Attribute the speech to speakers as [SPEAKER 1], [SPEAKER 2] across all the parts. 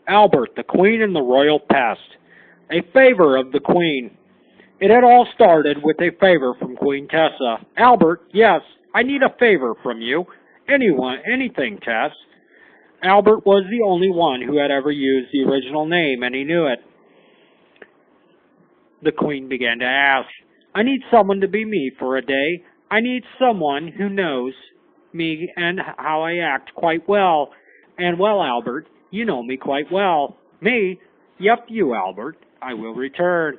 [SPEAKER 1] Albert, the Queen and the Royal Pest. A favor of the Queen. It had all started with a favor from Queen Tessa. Albert, yes, I need a favor from you. Anything, Tess. Albert was the only one who had ever used the original name, and he knew it. The Queen began to ask, I need someone to be me for a day. I need someone who knows me and how I act quite well. And well, Albert, you know me quite well. Me? Yep, you, Albert. I will return.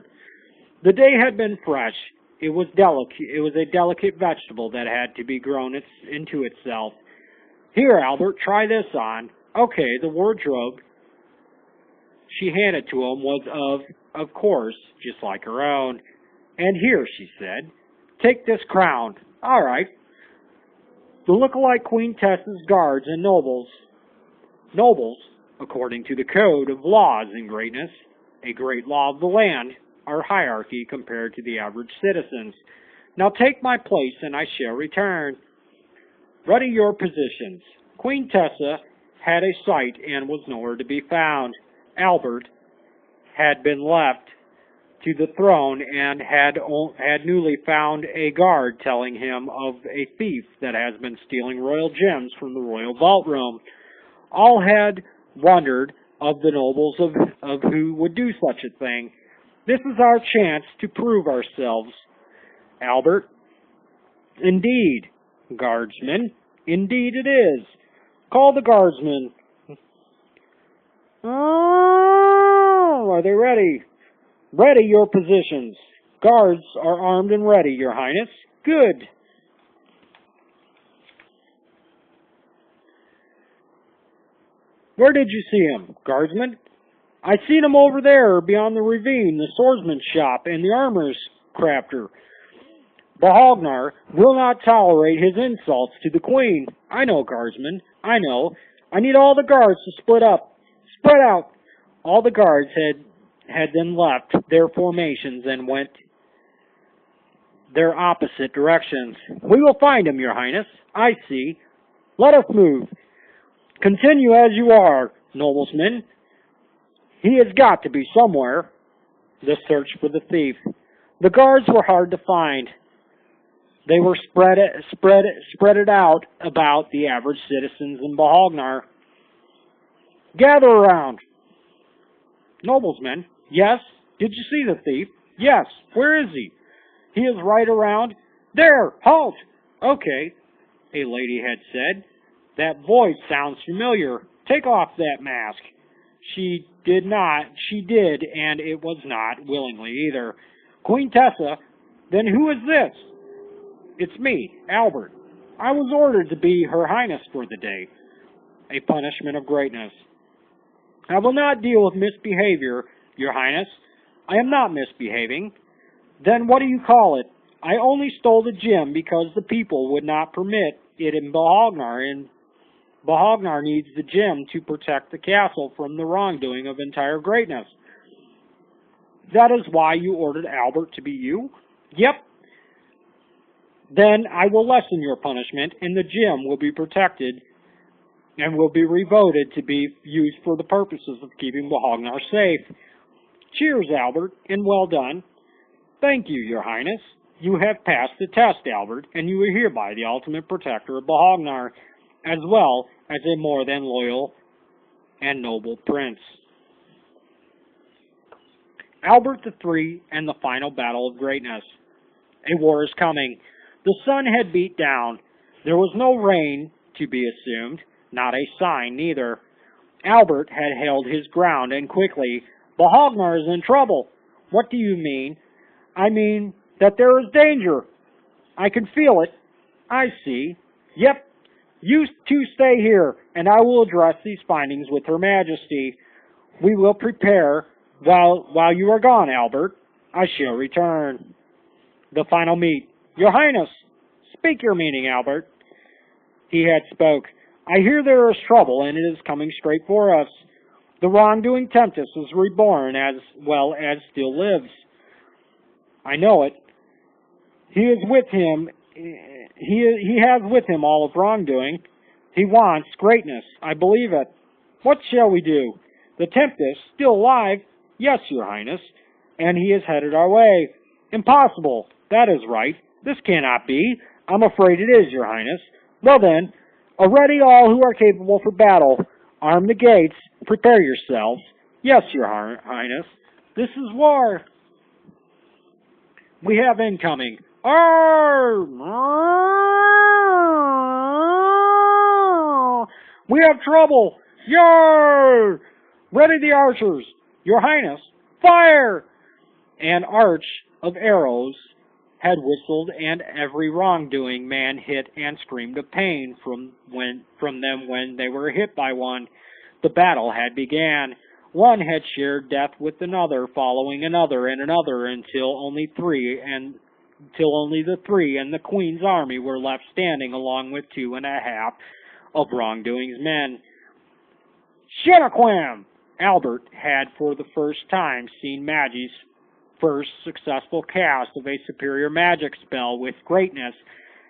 [SPEAKER 1] The day had been fresh. It was a delicate vegetable that had to be grown into itself. Here, Albert, try this on. Okay, the wardrobe she handed to him was of course, just like her own. And here, she said, take this crown. All right. The look-alike Queen Tessa's guards and nobles, according to the code of laws in greatness, a great law of the land, are hierarchy compared to the average citizens. Now take my place and I shall return. Ready your positions. Queen Tessa had a sight and was nowhere to be found. Albert had been left to the throne and had newly found a guard telling him of a thief that has been stealing royal gems from the royal vault room. All had wondered of the nobles of who would do such a thing. This is our chance to prove ourselves, Albert. Indeed, guardsmen, indeed it is. Call the guardsmen. Oh, are they ready? Ready your positions. Guards are armed and ready, Your Highness. Good. Where did you see him, guardsman? I seen him over there, beyond the ravine, the swordsman's shop, and the armorer's crafter. Beholgnar will not tolerate his insults to the Queen. I know, guardsman, I know. I need all the guards to split up. Spread out. All the guards had then left their formations and went their opposite directions. We will find him, Your Highness. I see. Let us move. Continue as you are, noblesmen. He has got to be somewhere. The search for the thief. The guards were hard to find. They were spread out about the average citizens in Beholgnar. Gather around. Noblesmen. Yes. Did you see the thief? Yes. Where is he? He is right around. There. Halt. Okay. A lady had said. That voice sounds familiar. Take off that mask. She did, and it was not willingly either. Queen Tessa, then who is this? It's me, Albert. I was ordered to be Her Highness for the day. A punishment of greatness. I will not deal with misbehavior, Your Highness. I am not misbehaving. Then what do you call it? I only stole the gem because the people would not permit it in Beholgnar, and Beholgnar needs the gem to protect the castle from the wrongdoing of entire greatness. That is why you ordered Albert to be you? Yep. Then I will lessen your punishment, and the gem will be protected and will be revoted to be used for the purposes of keeping Beholgnar safe. Cheers, Albert, and well done. Thank you, Your Highness. You have passed the test, Albert, and you are hereby the ultimate protector of Beholgnar, as well as a more than loyal and noble prince. Albert III and the final battle of greatness. A war is coming. The sun had beat down. There was no rain to be assumed, not a sign neither. Albert had held his ground, and quickly, Beholgnar is in trouble. What do you mean? I mean that there is danger. I can feel it. I see. Yep. You two stay here, and I will address these findings with Her Majesty. We will prepare while you are gone, Albert. I shall return. The final meet. Your Highness, speak your meaning, Albert. He had spoke. I hear there is trouble, and it is coming straight for us. The wrongdoing Tempest is reborn as well as still lives. I know it. He is with him. He has with him all of wrongdoing. He wants greatness. I believe it. What shall we do? The Tempest, still alive? Yes, Your Highness. And he is headed our way. Impossible. That is right. This cannot be. I'm afraid it is, Your Highness. Well then, already all who are capable for battle. Arm the gates. Prepare yourselves. Yes, Your Highness. This is war. We have incoming. Arr! We have trouble. Yar! Ready the archers. Your Highness, fire! An arch of arrows had whistled, and every wrongdoing man hit and screamed of pain from them when they were hit by one. The battle had began. One had shared death with another, following another and another, until only the three and the Queen's army were left standing, along with 2.5 of wrongdoing's men. Shinaquam! Albert had for the first time seen Magi's first successful cast of a superior magic spell with greatness,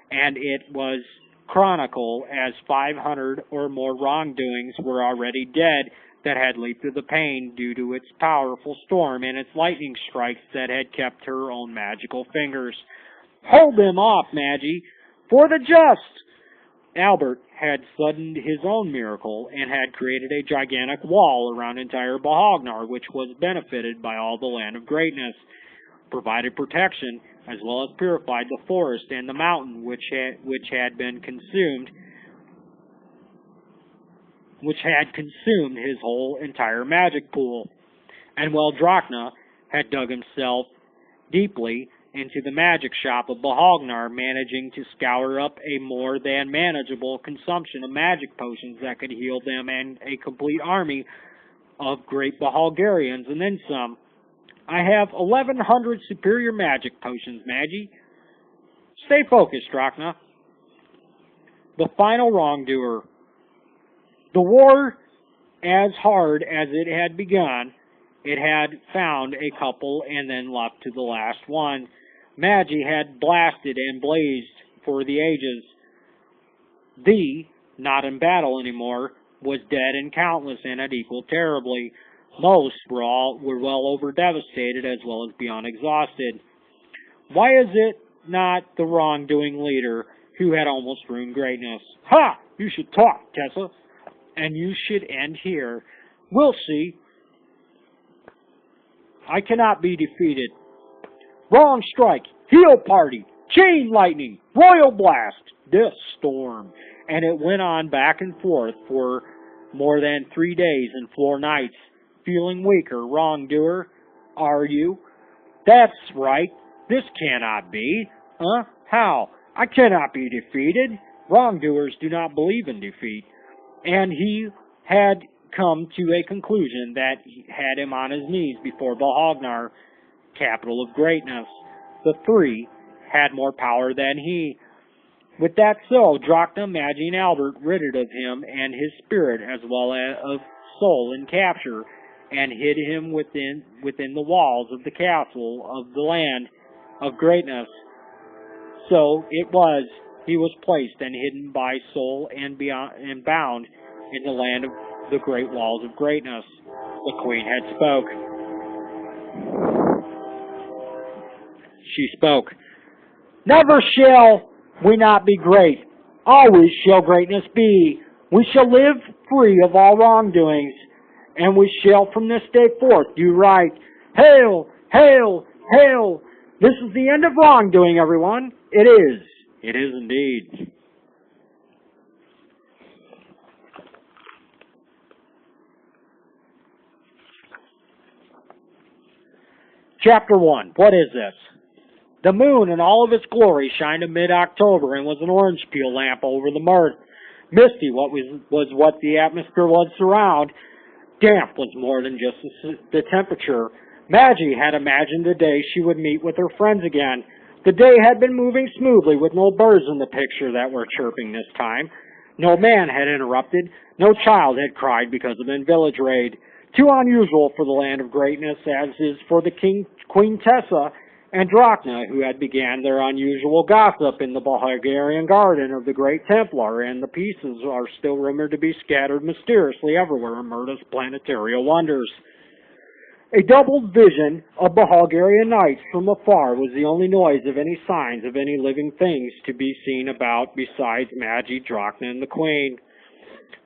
[SPEAKER 1] and it was chronicled as 500 or more wrongdoings were already dead that had leaped through the pane due to its powerful storm and its lightning strikes that had kept her own magical fingers. Hold them off, Magi, for the just! Albert had suddened his own miracle and had created a gigantic wall around entire beholgnar, which was benefited by all the land of greatness, provided protection, as well as purified the forest and the mountain which had consumed his whole entire magic pool. And while Drachna had dug himself deeply into the magic shop of beholgnar, managing to scour up a more than manageable consumption of magic potions that could heal them and a complete army of great beholgarians, and then some. I have 1,100 superior magic potions, Magi. Stay focused, Drachna. The final wrongdoer. The war, as hard as it had begun, it had found a couple and then left to the last one. Magi had blasted and blazed for the ages. Not in battle anymore, was dead and countless and had equaled terribly. Most were well over devastated as well as beyond exhausted. Why is it not the wrongdoing leader who had almost ruined greatness? Ha! You should talk, Tessa. And you should end here. We'll see. I cannot be defeated. Wrong strike, heel party, chain lightning, royal blast, death storm. And it went on back and forth for more than 3 days and 4 nights. Feeling weaker, wrongdoer, are you? That's right. This cannot be. How? I cannot be defeated. Wrongdoers do not believe in defeat. And he had come to a conclusion that had him on his knees before beholgnar, capital of greatness. The 3 had more power than he. With that so, Drachna, Magi, and Albert ridded of him and his spirit as well as of soul in capture, and hid him within the walls of the castle of the land of greatness. So it was, he was placed and hidden by soul and bound in the land of the great walls of greatness. The Queen had spoke. She spoke. Never shall we not be great. Always shall greatness be. We shall live free of all wrongdoings, and we shall from this day forth do right. Hail! Hail! Hail! This is the end of wrongdoing, everyone. It is. It is indeed. Chapter 1. What is this? The moon in all of its glory shined in mid-October and was an orange peel lamp over the mirth. Misty was what the atmosphere was around. Damp was more than just the temperature. Magi had imagined the day she would meet with her friends again. The day had been moving smoothly with no birds in the picture that were chirping this time. No man had interrupted. No child had cried because of an village raid. Too unusual for the land of greatness, as is for the Queen Tessa and Drachna, who had began their unusual gossip in the Bulgarian garden of the Great Templar, and the pieces are still rumored to be scattered mysteriously everywhere in Murda's planetary wonders. A doubled vision of Bulgarian nights from afar was the only noise of any signs of any living things to be seen about besides Magi, Drachna, and the Queen.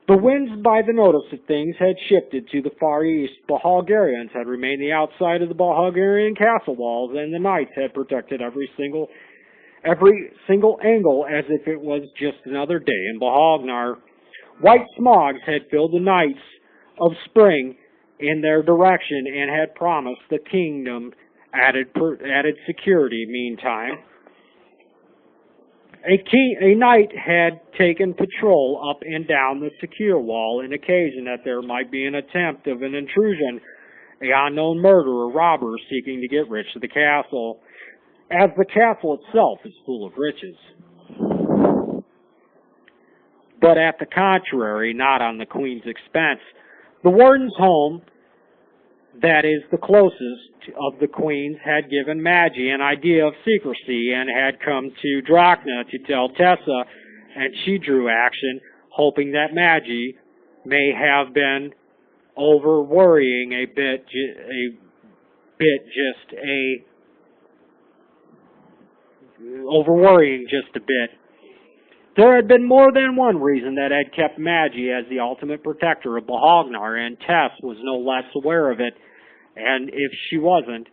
[SPEAKER 1] The winds by the notice of things had shifted to the far east. Bulgarians had remained the outside of the Bulgarian castle walls, and the knights had protected every single angle as if it was just another day in beholgnar. White smogs had filled the nights of spring in their direction and had promised the kingdom added security. Meantime, a knight had taken patrol up and down the secure wall in occasion that there might be an attempt of an intrusion, an unknown murderer or robber seeking to get rich to the castle, as the castle itself is full of riches. But at the contrary, not on the Queen's expense. The warden's home, that is the closest of the Queen's, had given Magi an idea of secrecy and had come to Drachna to tell Tessa, and she drew action, hoping that Magi may have been over-worrying just a bit. There had been more than one reason that had kept Magi as the ultimate protector of beholgnar, and Tess was no less aware of it, and if she wasn't,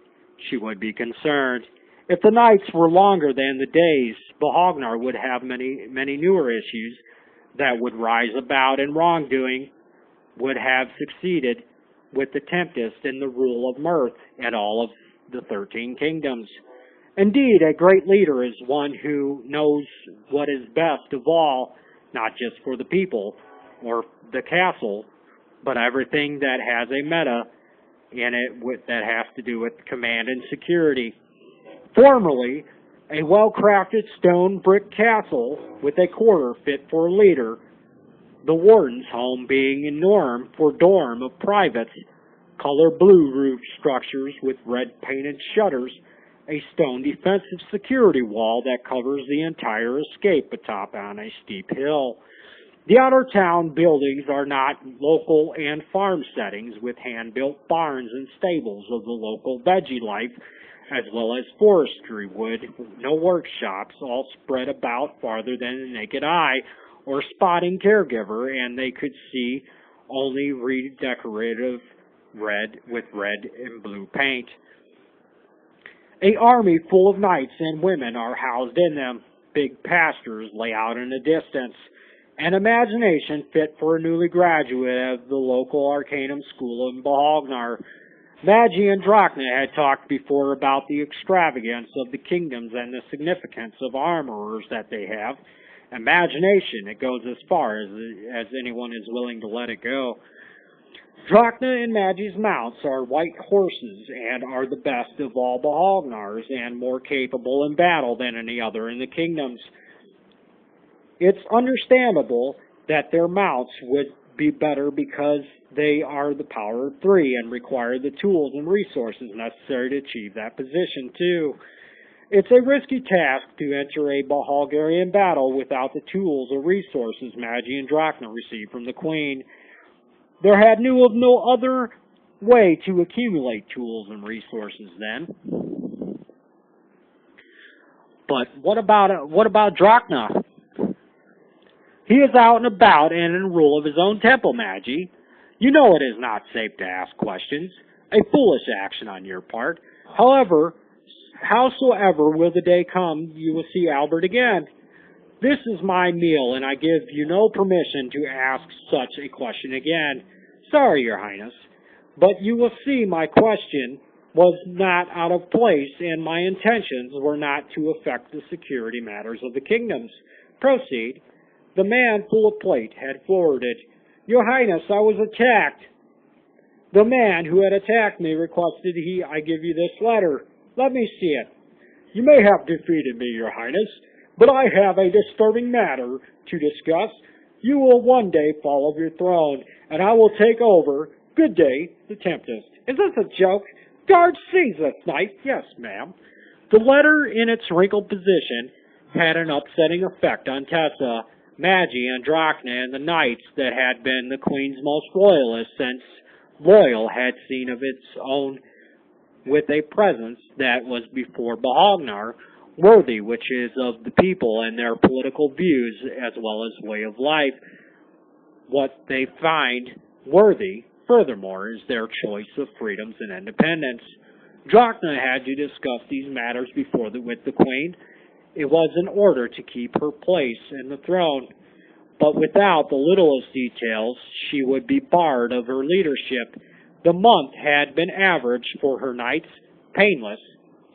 [SPEAKER 1] she would be concerned. If the nights were longer than the days, beholgnar would have many newer issues that would rise about, and wrongdoing would have succeeded with the Tempest and the rule of mirth at all of the 13 kingdoms. Indeed, a great leader is one who knows what is best of all, not just for the people or the castle, but everything that has a meta in it that has to do with command and security. Formerly, a well-crafted stone brick castle with a quarter fit for a leader, the warden's home being a norm for dorm of privates, color blue roof structures with red painted shutters, a stone defensive security wall that covers the entire escape atop on a steep hill. The outer town buildings are not local and farm settings with hand-built barns and stables of the local veggie life, as well as forestry wood, no workshops, all spread about farther than the naked eye or spotting caregiver, and they could see only redecorative red with red and blue paint. A army full of knights and women are housed in them. Big pastures lay out in the distance. An imagination fit for a newly graduate of the local Arcanum School in beholgnar. Magi and Drachna had talked before about the extravagance of the kingdoms and the significance of armorers that they have. Imagination, it goes as far as anyone is willing to let it go. Drachna and Magi's mounts are white horses and are the best of all beholgnars and more capable in battle than any other in the kingdoms. It's understandable that their mounts would be better because they are the power of 3 and require the tools and resources necessary to achieve that position too. It's a risky task to enter a Bulgarian battle without the tools or resources Magi and Drachna received from the Queen. There had knew of no other way to accumulate tools and resources then. But what about Drachna? He is out and about and in rule of his own temple, Magi. You know it is not safe to ask questions, a foolish action on your part. However, howsoever will the day come you will see Albert again. This is my meal, and I give you no permission to ask such a question again. Sorry, Your Highness, but you will see my question was not out of place, and my intentions were not to affect the security matters of the kingdoms. Proceed. The man full of plate had forwarded. Your Highness, I was attacked. The man who had attacked me requested I give you this letter. Let me see it. You may have defeated me, Your Highness, but I have a disturbing matter to discuss. You will one day fall off your throne, and I will take over. Good day, the Tempest. Is this a joke? Guard, seize this knight. Yes, ma'am. The letter in its wrinkled position had an upsetting effect on Tessa, Magi, and Drachna, and the knights that had been the Queen's most loyalist since Loyal had seen of its own with a presence that was before beholgnar, worthy, which is of the people and their political views as well as way of life. What they find worthy, furthermore, is their choice of freedoms and independence. Drachna had to discuss these matters with the Queen. It was in order to keep her place in the throne, but without the littlest details, she would be barred of her leadership. The month had been averaged for her knights, painless,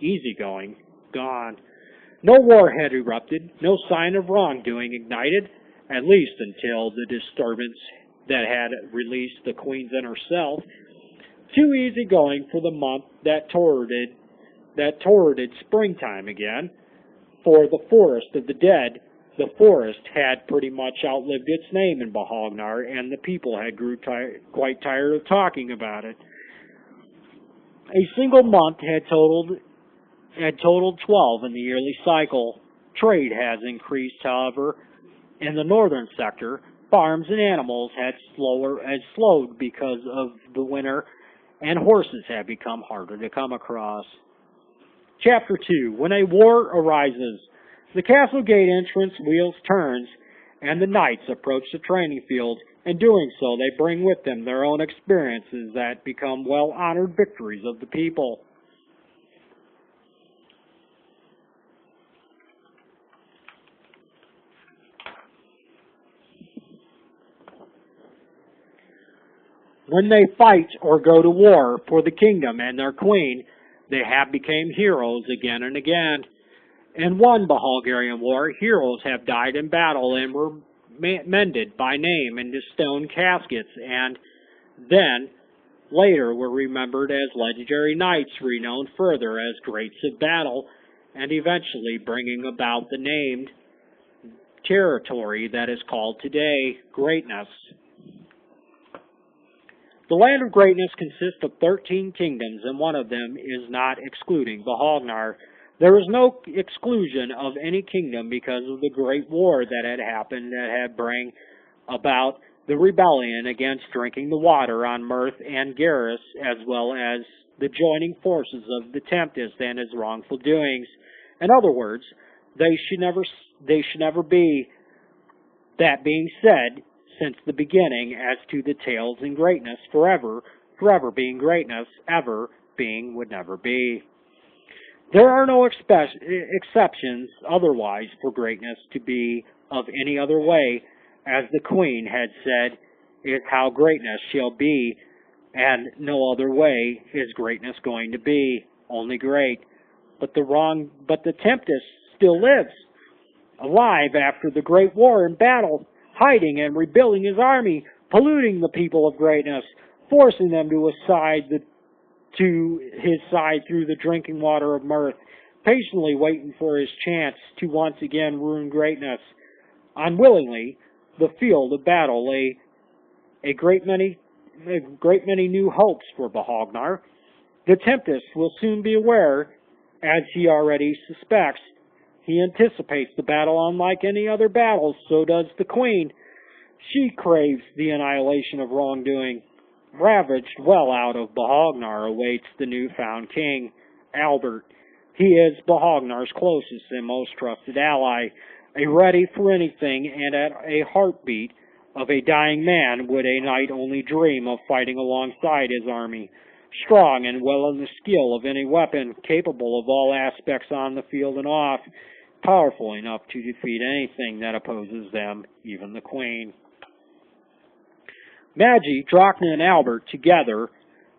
[SPEAKER 1] easygoing, gone. No war had erupted, no sign of wrongdoing ignited, at least until the disturbance that had released the Queen's inner self. Too easygoing for the month that torrided springtime again. For the forest of the dead, the forest had pretty much outlived its name in beholgnar, and the people had grew quite tired of talking about it. A single month had totaled 12 in the yearly cycle. Trade has increased, however. In the northern sector, farms and animals had slowed because of the winter, and horses had become harder to come across. Chapter 2. When a war arises, the castle gate entrance wheels turns, and the knights approach the training field. In doing so, they bring with them their own experiences that become well-honored victories of the people. When they fight or go to war for the kingdom and their queen, they have become heroes again and again. In one Beholgarian war, heroes have died in battle and were mended by name into stone caskets, and then later were remembered as legendary knights, renowned further as greats of battle, and eventually bringing about the named territory that is called today greatness. The land of greatness consists of 13 kingdoms, and one of them is not excluding beholgnar. There is no exclusion of any kingdom because of the great war that had happened that had brought about the rebellion against drinking the water on Mirth and Garrus, as well as the joining forces of the Tempest and his wrongful doings. In other words, they should never be. That being said, since the beginning, as to the tales in greatness, forever being greatness, ever being would never be. There are no exceptions otherwise for greatness to be of any other way, as the Queen had said, is how greatness shall be, and no other way is greatness going to be, only great. But the Tempest still lives, alive after the great war and battle, hiding and rebuilding his army, polluting the people of greatness, forcing them to his side through the drinking water of mirth, patiently waiting for his chance to once again ruin greatness. Unwillingly, the field of battle lay a great many new hopes for beholgnar. The Tempest will soon be aware, as he already suspects. He anticipates the battle unlike any other battle, so does the Queen. She craves the annihilation of wrongdoing. Ravaged well out of beholgnar awaits the newfound king, Albert. He is beholgnar's closest and most trusted ally, a ready for anything, and at a heartbeat of a dying man would a knight only dream of fighting alongside his army. Strong and well in the skill of any weapon, capable of all aspects on the field and off, powerful enough to defeat anything that opposes them, even the Queen. Magi, Drachna, and Albert together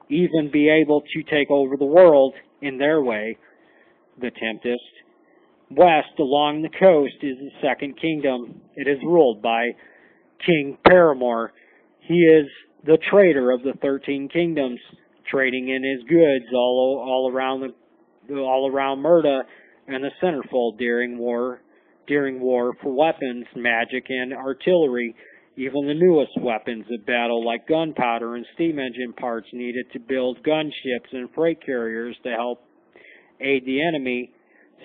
[SPEAKER 1] even be able to take over the world in their way. The Tempest. West along the coast is the second kingdom. It is ruled by King Paramore. He is the trader of the 13 kingdoms, trading in his goods all around Murda and the centerfold during war for weapons, magic, and artillery. Even the newest weapons of battle, like gunpowder and steam engine parts needed to build gunships and freight carriers to help aid the enemy,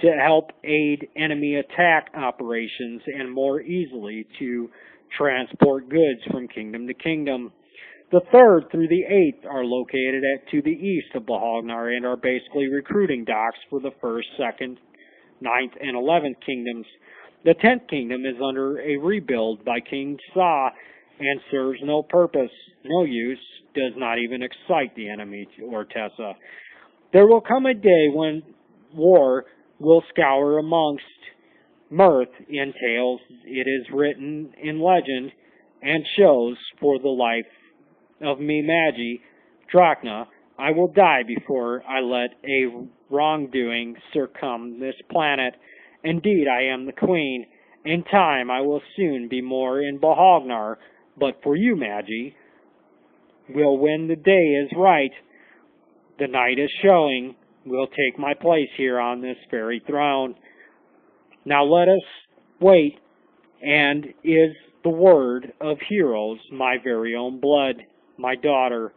[SPEAKER 1] to help aid enemy attack operations and more easily to transport goods from kingdom to kingdom. The 3rd through the 8th are located to the east of beholgnar and are basically recruiting docks for the 1st, 2nd, 9th, and 11th kingdoms. The 10th kingdom is under a rebuild by King Sa and serves no purpose, no use, does not even excite the enemy or Tessa. There will come a day when war will scour amongst mirth in tales it is written in legend and shows for the life of me, Magi, Drachna. I will die before I let a wrongdoing circum this planet. Indeed, I am the queen. In time, I will soon be more in beholgnar, but for you, Magi, will when the day is right, the night is showing, will take my place here on this fairy throne. Now let us wait, and is the word of heroes my very own blood, my daughter.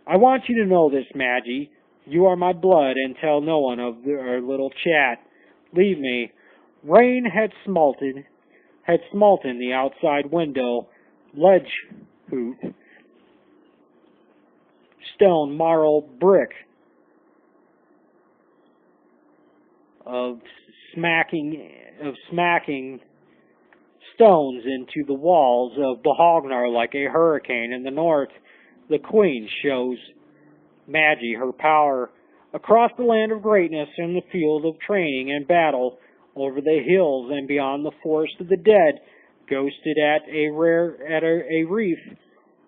[SPEAKER 1] I want you to know this, Magi. You are my blood, and tell no one of our little chat. Leave me. Rain had smolten the outside window, ledge hoop, stone, marl, brick of smacking stones into the walls of beholgnar like a hurricane in the north. The queen shows Magi her power across the land of greatness in the field of training and battle, over the hills and beyond the forest of the dead, ghosted at a reef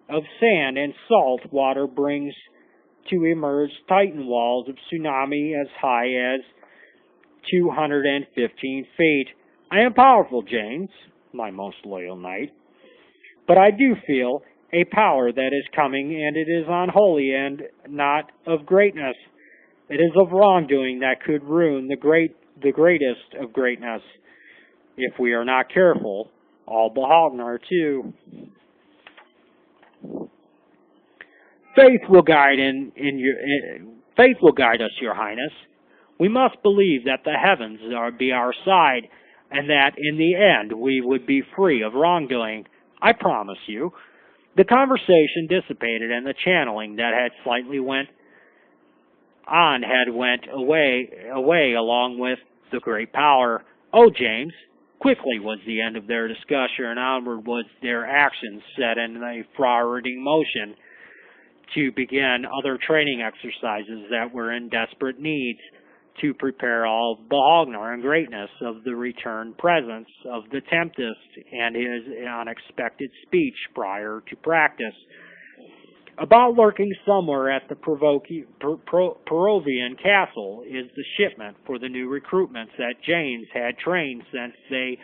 [SPEAKER 1] of sand and salt water brings to emerge titan walls of tsunami as high as 215 feet. I am powerful, James, my most loyal knight, but I do feel a power that is coming, and it is unholy and not of greatness. It is of wrongdoing that could ruin the greatest of greatness. If we are not careful, all beholgnar too. Faith will guide us, Your Highness. We must believe that the heavens be our side, and that in the end we would be free of wrongdoing. I promise you. The conversation dissipated, and the channeling that had slightly went away along with the great power. Oh, James, quickly was the end of their discussion, and onward was their actions set in a forwarding motion to begin other training exercises that were in desperate needs to prepare all of beholgnar and greatness of the return presence of the Tempest and his unexpected speech prior to practice. About lurking somewhere at the Perovian castle is the shipment for the new recruitments that James had trained since they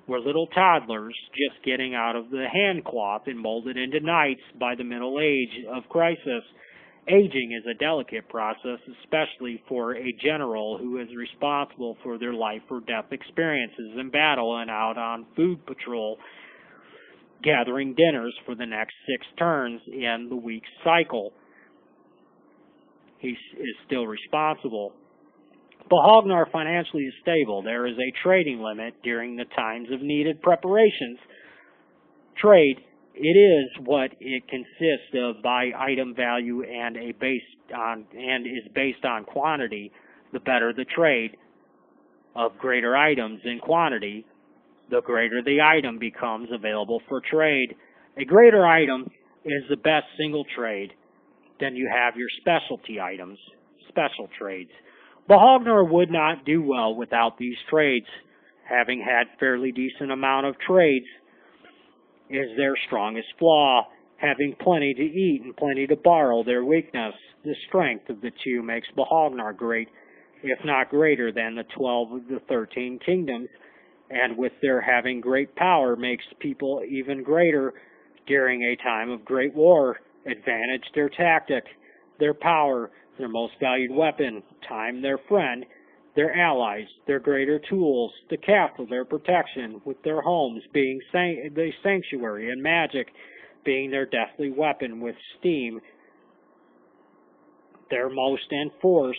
[SPEAKER 1] were little toddlers just getting out of the handcloth and molded into knights by the middle age of crisis. Aging is a delicate process, especially for a general who is responsible for their life or death experiences in battle and out on food patrol, gathering dinners for the next 6 turns in the week's cycle. He is still responsible. Beholgnar financially is stable. There is a trading limit during the times of needed preparations. Trade, it is what it consists of by item value and is based on quantity. The better the trade of greater items in quantity, the greater the item becomes available for trade. A greater item is the best single trade. Then you have your specialty items, special trades. Beholgnar would not do well without these trades. Having had fairly decent amount of trades is their strongest flaw. Having plenty to eat and plenty to borrow, their weakness. The strength of the two makes Beholgnar great, if not greater than the 12 of the 13 kingdoms, and with their having great power makes people even greater during a time of great war. Advantage their tactic, their power, their most valued weapon, time their friend, their allies, their greater tools, the castle their protection, with their homes being the sanctuary, and magic being their deathly weapon, with steam their most and force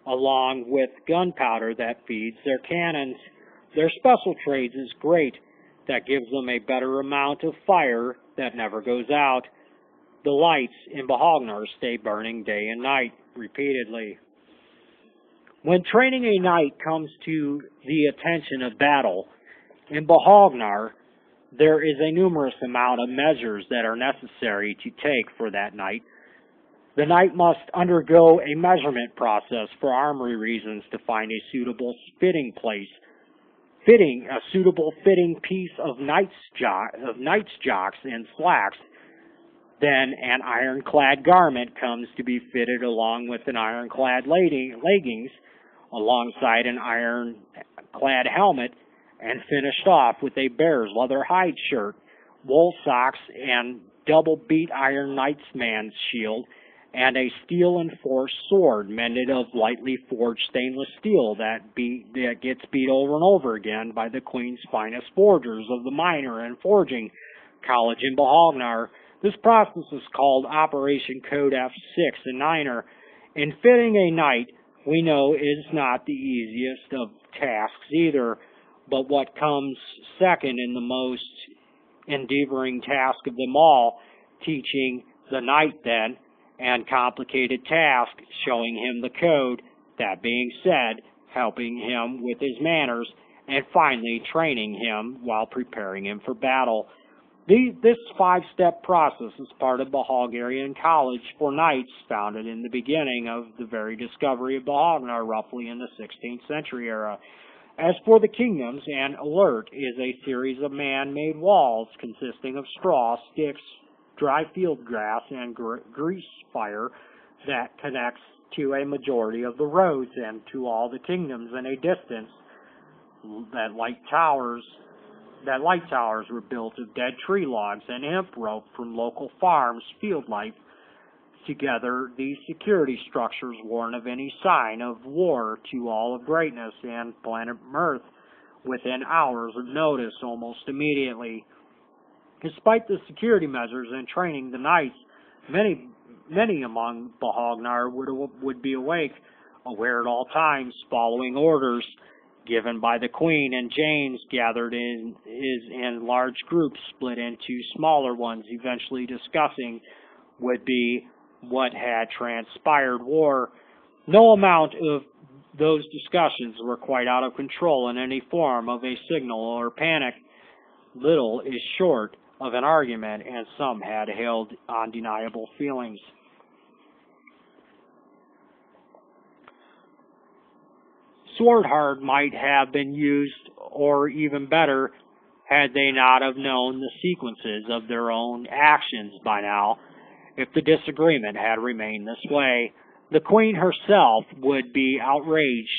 [SPEAKER 1] along with gunpowder that feeds their cannons. Their special trades is great. That gives them a better amount of fire that never goes out. The lights in beholgnar stay burning day and night, repeatedly. When training a knight comes to the attention of battle, in beholgnar, there is a numerous amount of measures that are necessary to take for that knight. The knight must undergo a measurement process for armory reasons to find a suitable fitting place. A suitable fitting piece of knight's jocks and slacks. Then an ironclad garment comes to be fitted along with an ironclad leggings, alongside an ironclad helmet, and finished off with a bear's leather hide shirt, wool socks, and double beat iron knightsman's shield, and a steel-enforced sword mended of lightly forged stainless steel that gets beat over and over again by the Queen's finest forgers of the Miner and Forging College in beholgnar. This process is called Operation Code F6 and 9er. In fitting a knight, we know is not the easiest of tasks either, but what comes second in the most endeavoring task of them all, teaching the knight then, and complicated task, showing him the code, that being said, helping him with his manners, and finally training him while preparing him for battle. This 5-step process is part of Beholgarian College for Knights, founded in the beginning of the very discovery of beholgnar, roughly in the 16th century era. As for the kingdoms, an alert is a series of man-made walls consisting of straw, sticks, dry field grass, and grease fire that connects to a majority of the roads and to all the kingdoms in a distance. That light towers were built of dead tree logs and hemp rope from local farms, field life. Together, these security structures warn of any sign of war to all of greatness and planet Mirth within hours of notice, almost immediately. Despite the security measures and training, the knights, many among beholgnar would be awake, aware at all times, following orders given by the Queen, and James gathered in large groups split into smaller ones, eventually discussing would be what had transpired war. No amount of those discussions were quite out of control in any form of a signal or panic. Little is short of an argument, and some had held undeniable feelings. Swordhard might have been used, or even better, had they not have known the sequences of their own actions by now. If the disagreement had remained this way, the Queen herself would be outraged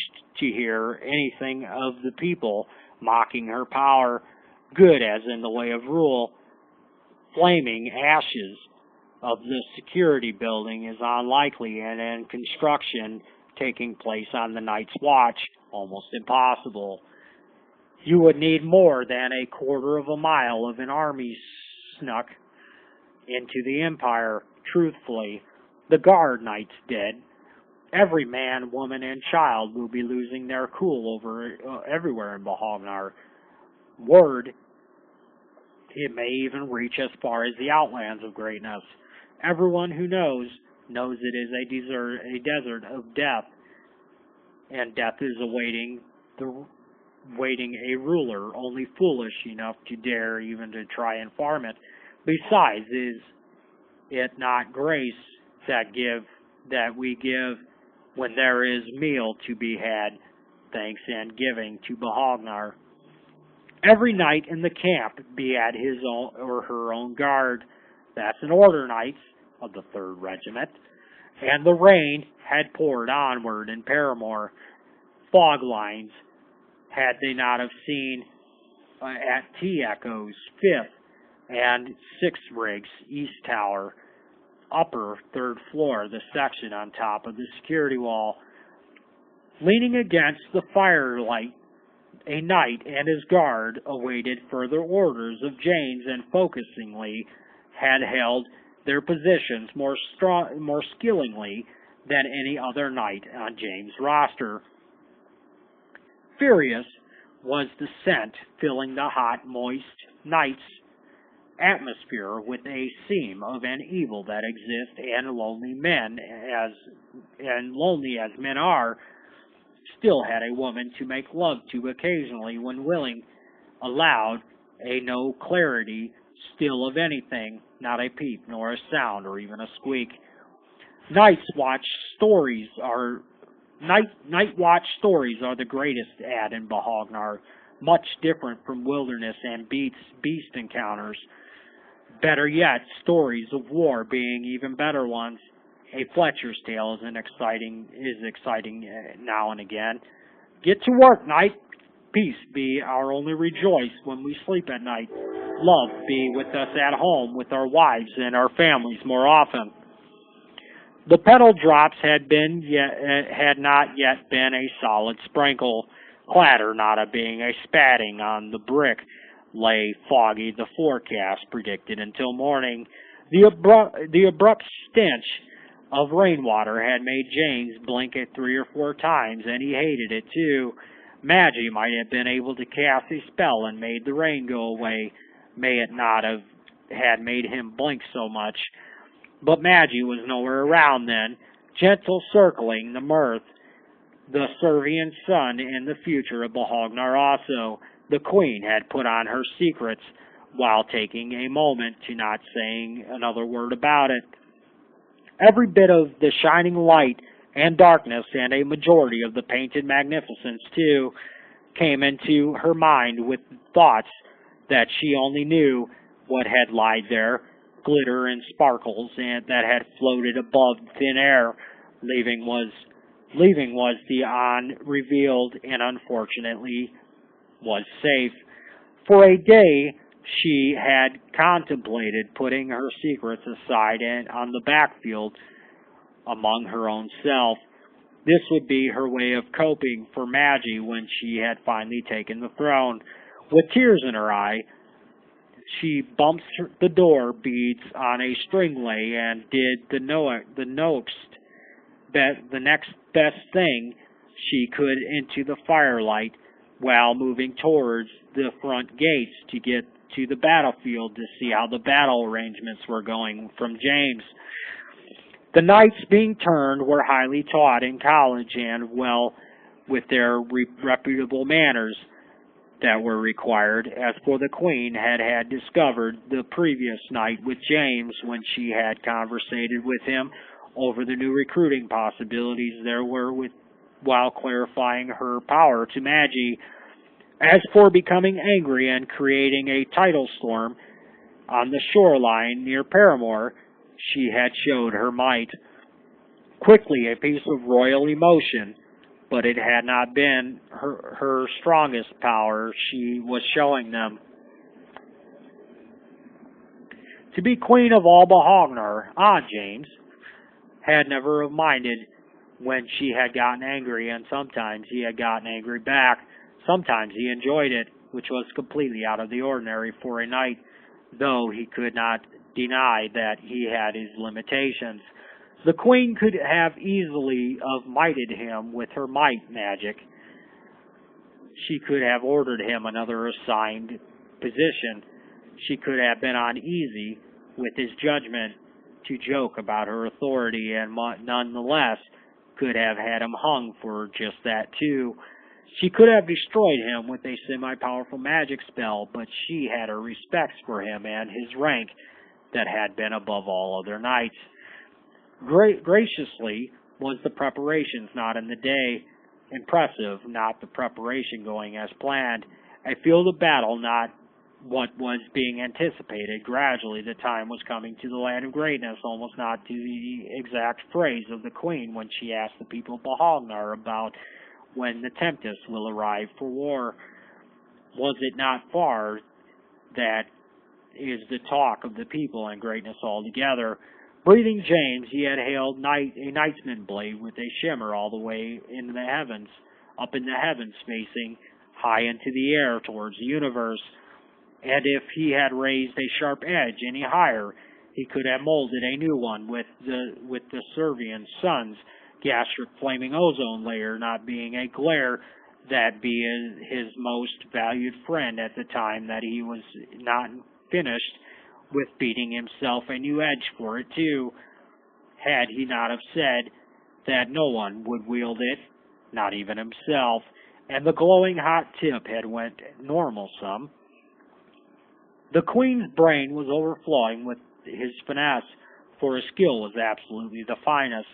[SPEAKER 1] to hear anything of the people mocking her power, good as in the way of rule. Flaming ashes of the security building is unlikely, and in construction taking place on the night's watch, almost impossible. You would need more than a quarter of a mile of an army snuck into the Empire. Truthfully, the guard knights dead, every man, woman, and child will be losing their cool everywhere in beholgnar. Word, it may even reach as far as the outlands of greatness. Everyone who knows it is a desert of death, and death is awaiting a ruler only foolish enough to dare even to try and farm it. Besides, is it not grace that we give when there is meal to be had, thanks and giving to beholgnar? Every knight in the camp be at his own or her own guard. That's an order, knights of the 3rd Regiment. And the rain had poured onward in Paramore. Fog lines had they not have seen at T-Echo's 5th and 6th Rigs, East Tower, upper 3rd floor, the section on top of the security wall. Leaning against the firelight, a knight and his guard awaited further orders of James, and focusingly had held their positions more skillingly than any other knight on James' roster. Furious was the scent filling the hot, moist night's atmosphere with a seam of an evil that exists, and lonely as men are, still had a woman to make love to occasionally when willing, allowed a no clarity still of anything, not a peep, nor a sound, or even a squeak. Night watch stories are the greatest ad in beholgnar, much different from wilderness and beast encounters. Better yet, stories of war being even better ones. A Fletcher's tale is exciting now and again. Get to work, night. Peace be our only rejoice when we sleep at night. Love be with us at home with our wives and our families more often. The pedal drops had not yet been a solid sprinkle. Clatter not a being a spatting on the brick. Lay foggy the forecast predicted until morning. The abrupt stench of rainwater had made James blink it 3 or 4 times, and he hated it too. Magi might have been able to cast a spell and made the rain go away. May it not have had made him blink so much. But Magi was nowhere around then, gentle circling the mirth, the Servian sun in the future of beholgnar also. The queen had put on her secrets while taking a moment to not saying another word about it. Every bit of the shining light and darkness, and a majority of the painted magnificence too, came into her mind with thoughts that she only knew what had lied there, glitter and sparkles, and that had floated above thin air, leaving was the unrevealed, and unfortunately was safe. For a day she had contemplated putting her secrets aside and on the backfield among her own self. This would be her way of coping for Magi when she had finally taken the throne. With tears in her eye, she bumps the door beads on a string lay and did the next best thing she could into the firelight, while moving towards the front gates to get to the battlefield to see how the battle arrangements were going from James. The knights being turned were highly taught in college and well with their reputable manners that were required. As for the queen, had discovered the previous night with James when she had conversated with him over the new recruiting possibilities there were while clarifying her power to Magi. As for becoming angry and creating a tidal storm on the shoreline near Paramore, she had showed her might. Quickly, a piece of royal emotion, but it had not been her strongest power she was showing them. To be queen of all beholgnar, James had never minded when she had gotten angry, and sometimes he had gotten angry back. Sometimes he enjoyed it, which was completely out of the ordinary for a knight, though he could not deny that he had his limitations. The queen could have easily have mighted him with her might magic. She could have ordered him another assigned position. She could have been uneasy with his judgment to joke about her authority, and nonetheless could have had him hung for just that too. She could have destroyed him with a semi-powerful magic spell, but she had her respects for him and his rank that had been above all other knights. Graciously was the preparations not in the day. Impressive, not the preparation going as planned. A field of battle, not what was being anticipated. Gradually the time was coming to the land of greatness, almost not to the exact phrase of the queen when she asked the people of beholgnar about when the tempest will arrive for war. Was it not far that is the talk of the people and greatness altogether? Breathing James, he had hailed a knightsman blade with a shimmer all the way in the heavens, up in the heavens, facing high into the air towards the universe. And if he had raised a sharp edge any higher, He could have molded a new one with the Servian sun's gastric flaming ozone layer not being a glare that be his most valued friend at the time that he was not finished with beating himself a new edge for it too, had he not have said that no one would wield it, not even himself, and the glowing hot tip had went normal some. The Queen's brain was overflowing with his finesse, for his skill was absolutely the finest.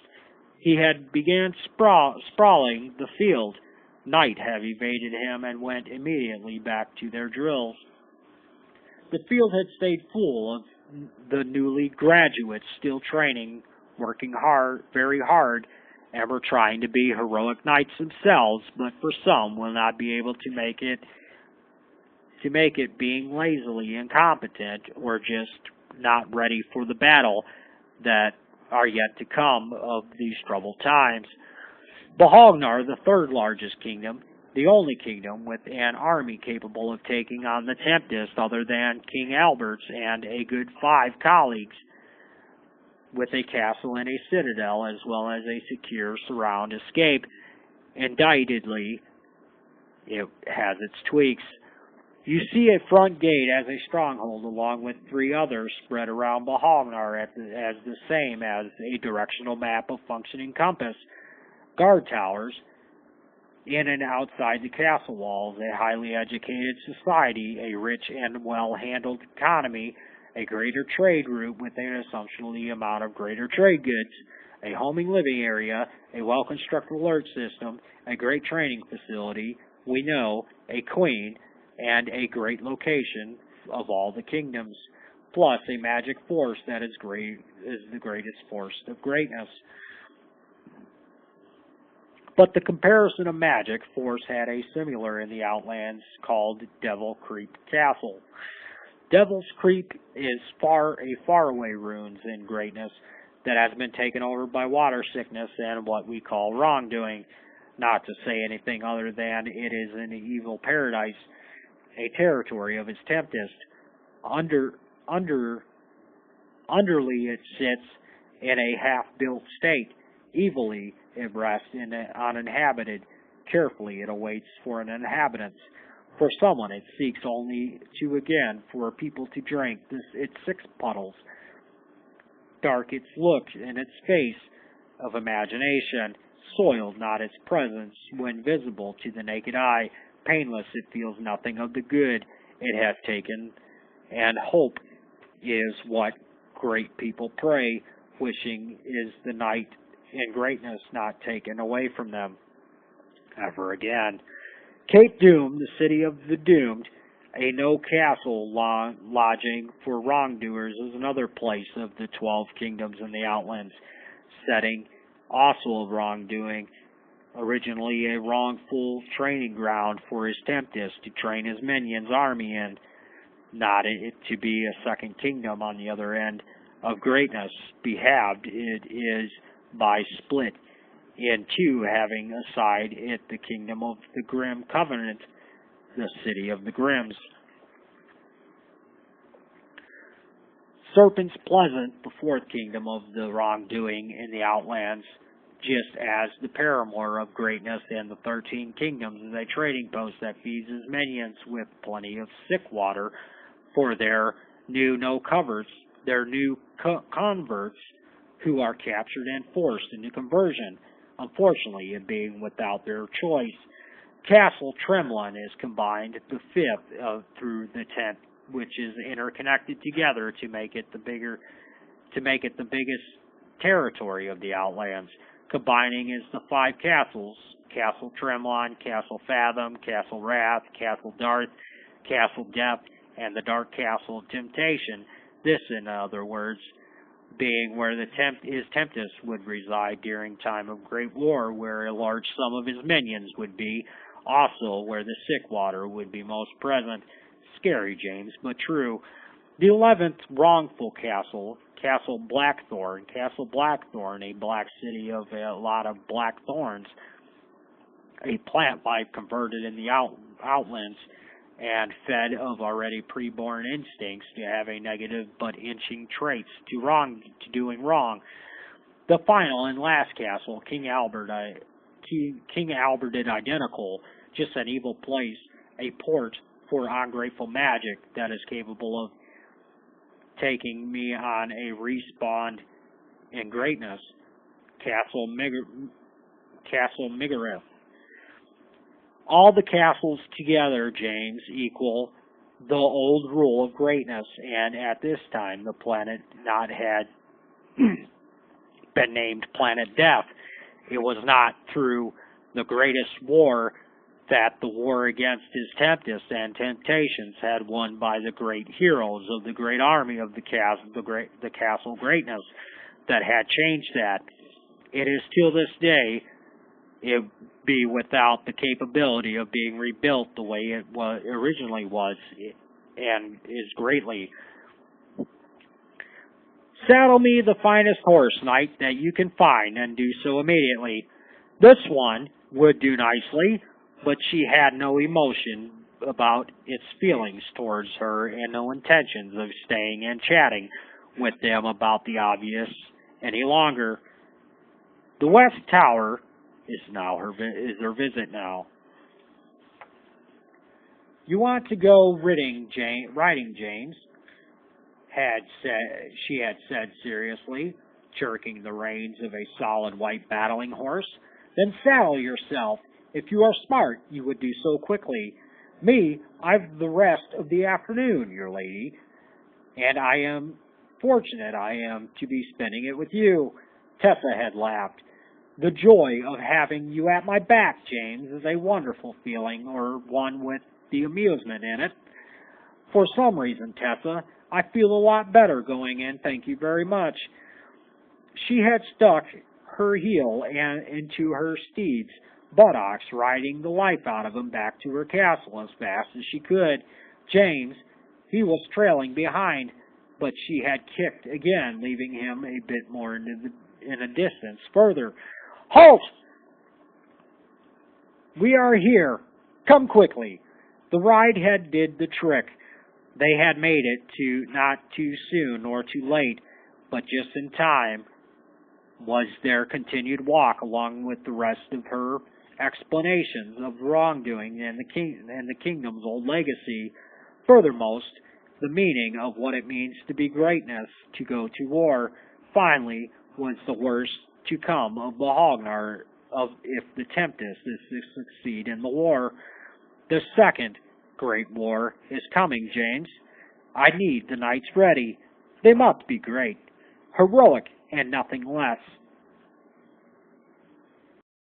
[SPEAKER 1] He had began sprawling the field. Night had evaded him and went immediately back to their drills. The field had stayed full of the newly graduates still training, working hard, very hard, and were trying to be heroic knights themselves, but for some will not be able to make it being lazily incompetent or just not ready for the battle that are yet to come of these troubled times. Beholgnar, the third largest kingdom, the only kingdom with an army capable of taking on the Tempest other than King Albert's and a good 5 colleagues, with a castle and a citadel as well as a secure surround escape. Undoubtedly, it has its tweaks. You see a front gate as a stronghold along with 3 others spread around Beholgnar as the same as a directional map of functioning compass. Guard towers in and outside the castle walls, a highly educated society, a rich and well-handled economy, a greater trade route with an assumptionally amount of greater trade goods, a homing living area, a well-constructed alert system, a great training facility, we know, a queen, and a great location of all the kingdoms, plus a magic force that is the greatest force of greatness. But the comparison of magic force had a similar in the Outlands called Devil Creek Castle. Devil's Creek is a faraway ruins in greatness that has been taken over by water sickness and what we call wrongdoing, not to say anything other than it is an evil paradise, a territory of its Tempest. Underly it sits in a half-built state. Evilly it rests uninhabited. Carefully it awaits for an inhabitant. For someone it seeks only to again for people to drink its 6 puddles. Dark its look and its face of imagination, soiled not its presence when visible to the naked eye. Painless it feels nothing of the good it hath taken, and hope is what great people pray, wishing is the night and greatness not taken away from them ever again. Cape Doom, the city of the doomed, a no-castle lodging for wrongdoers, is another place of the 12 kingdoms in the Outlands, setting also of wrongdoing, originally a wrongful training ground for his Tempest to train his minions' army in, not it to be a second kingdom on the other end of greatness. Behalved it is by split in 2, having aside it the kingdom of the Grim Covenant, the city of the Grims. Serpent's Pleasant, the 4th kingdom of the wrongdoing in the Outlands, just as the Paramour of Greatness and the 13 Kingdoms, is a trading post that feeds his minions with plenty of sick water for their new converts who are captured and forced into conversion, unfortunately it being without their choice. Castle Tremlin is combined the 5th through the 10th, which is interconnected together to make it the biggest territory of the Outlands. Combining is the 5 castles: Castle Tremlin, Castle Fathom, Castle Wrath, Castle Darth, Castle Death, and the Dark Castle of Temptation. This, in other words, being where his Tempest would reside during time of great war, where a large sum of his minions would be, also where the sick water would be most present. Scary, James, but true. The 11th wrongful castle, Castle Blackthorn. Castle Blackthorn, a black city of a lot of black thorns, a plant life converted in the Outlands, and fed of already pre-born instincts to having negative but inching traits to doing wrong. The final and last castle, King Alberted Identical, just an evil place, a port for ungrateful magic that is capable of taking me on a respawn in greatness. Castle Migareth. All the castles together, James, equal the old rule of greatness, and at this time the planet not had been named Planet Death. It was not through the greatest war that the war against his tempests and temptations had won by the great heroes of the great army of the castle greatness that had changed that. It is till this day it be without the capability of being rebuilt the way it originally was, and is greatly. Saddle me the finest horse, knight, that you can find, and do so immediately. This one would do nicely, but she had no emotion about its feelings towards her, and no intentions of staying and chatting with them about the obvious any longer. The West Tower is her visit now. You want to go riding, James? She had said seriously, jerking the reins of a solid white battling horse. Then saddle yourself. If you are smart, you would do so quickly. Me, I've the rest of the afternoon, your lady, and I am fortunate to be spending it with you. Tessa had laughed. The joy of having you at my back, James, is a wonderful feeling, or one with the amusement in it. For some reason, Tessa, I feel a lot better going in, thank you very much. She had stuck her heel into her steed's buttocks, riding the life out of him back to her castle as fast as she could. James, he was trailing behind, but she had kicked again, leaving him a bit more in a distance further. Halt! We are here. Come quickly. The ride had did the trick. They had made it not too soon nor too late, but just in time was their continued walk, along with the rest of her explanations of wrongdoing and the kingdom's old legacy. Furthermost, the meaning of what it means to be greatness, to go to war. Finally, was the worst to come of beholgnar if the tempest is to succeed in the war. The second great war is coming, James. I need the knights ready. They must be great, heroic, and nothing less.